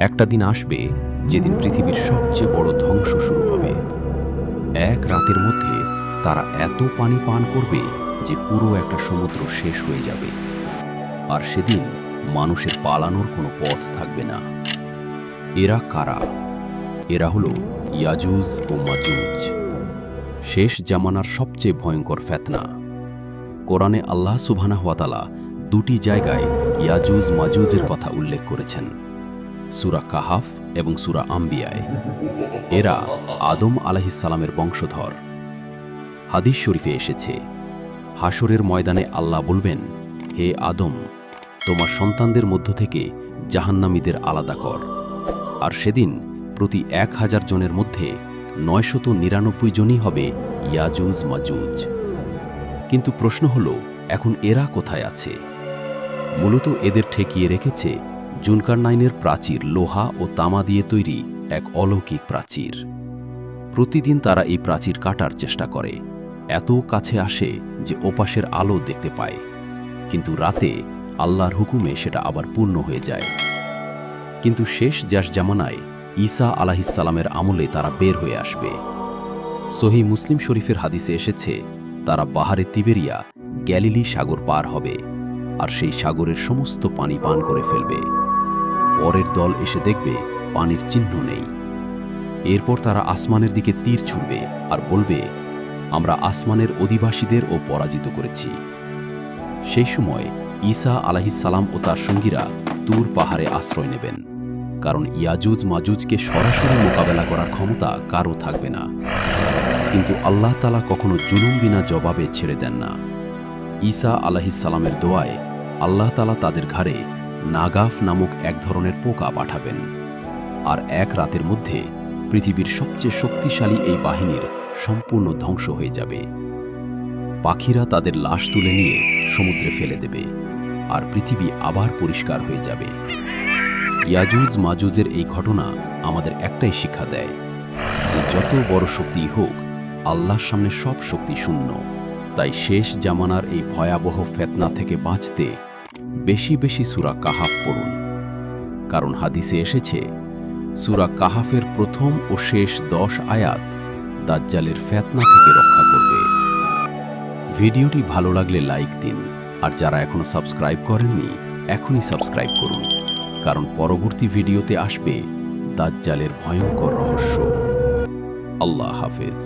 একটা দিন আসবে যেদিন পৃথিবীর সবচেয়ে বড় ধ্বংস শুরু হবে। এক রাতের মধ্যে তারা এত পানি পান করবে যে পুরো একটা সমুদ্র শেষ হয়ে যাবে। আর সেদিন মানুষের পালানোর কোনো পথ থাকবে না। এরা কারা? এরা হলো ইয়াজুজ ও মাজুজ, শেষ জামানার সবচেয়ে ভয়ঙ্কর ফেতনা। কোরআনে আল্লাহ সুবহানাহু ওয়া তাআলা দুটি জায়গায় ইয়াজুজ মাজুজের কথা উল্লেখ করেছেন, সূরা কাহাফ এবং সূরা আম্বিয়ায়। এরা আদম আলাইহিসসালামের বংশধর। হাদিস শরীফে এসেছে, হাসরের ময়দানে আল্লাহ বলবেন, হে আদম, তোমার সন্তানদের মধ্য থেকে জাহান্নামীদের আলাদা কর। আর সেদিন প্রতি 1000 জনের মধ্যে 999 জনই হবে ইয়াজুজ মাজুজ। কিন্তু প্রশ্ন হলো, এখন এরা কোথায় আছে? মূলত এদের ঠেকিয়ে রেখেছে জুলকারনাইনের প্রাচীর, লোহা ও তামা দিয়ে তৈরি এক অলৌকিক প্রাচীর। প্রতিদিন তারা এই প্রাচীর কাটার চেষ্টা করে, এত কাছে আসে যে ওপাশের আলো দেখতে পায়, কিন্তু রাতে আল্লাহর হুকুমে সেটা আবার পূর্ণ হয়ে যায়। কিন্তু শেষ জামানায় ঈসা আলাইহিসসালামের আমলে তারা বের হয়ে আসবে। সহিহ মুসলিম শরীফের হাদিসে এসেছে, তারা বাহারে তিবেরিয়া, গ্যালিলি সাগর পার হবে, আর সেই সাগরের সমস্ত পানি পান করে ফেলবে। পরের দল এসে দেখবে পানির চিহ্ন নেই। এরপর তারা আসমানের দিকে তীর ছুড়বে আর বলবে, আমরা আসমানের অধিবাসীদের ও পরাজিত করেছি। সেই সময় ঈসা আলাইহিসসালাম ও তার সঙ্গীরা তুর পাহাড়ে আশ্রয় নেবেন, কারণ ইয়াজুজ মাজুজকে সরাসরি মোকাবেলা করার ক্ষমতা কারও থাকবে না। কিন্তু আল্লাহ তাআলা কখনো জুলুম বিনা জবাবে ছেড়ে দেন না। ঈসা আলাইহিসসালামের দোয়ায় আল্লাহ তাআলা তাদের ঘাড়ে নাগাফ নামক এক ধরনের পোকা পাঠাবেন, আর এক রাতের মধ্যে পৃথিবীর সবচেয়ে শক্তিশালী এই বাহিনীর সম্পূর্ণ ধ্বংস হয়ে যাবে। পাখিরা তাদের লাশ তুলে নিয়ে সমুদ্রে ফেলে দেবে, আর পৃথিবী আবার পরিষ্কার হয়ে যাবে। ইয়াজুজ মাজুজের এই ঘটনা আমাদের একটাই শিক্ষা দেয় যে যত বড় শক্তিই হোক, আল্লাহর সামনে সব শক্তি শূন্য। তাই শেষ জামানার এই ভয়াবহ ফেতনা থেকে বাঁচতে বেশি বেশি সূরা কাহাফ পড়ুন, কারণ হাদিসে এসেছে, সূরা কাহাফের প্রথম ও শেষ 10 আয়াত দাজ্জালের ফেতনা থেকে রক্ষা করবে। ভিডিওটি ভালো লাগলে লাইক দিন, আর যারা এখনো সাবস্ক্রাইব করেননি এখনই সাবস্ক্রাইব করুন, কারণ পরবর্তী ভিডিওতে আসবে দাজ্জালের ভয়ঙ্কর রহস্য। আল্লাহ হাফেজ।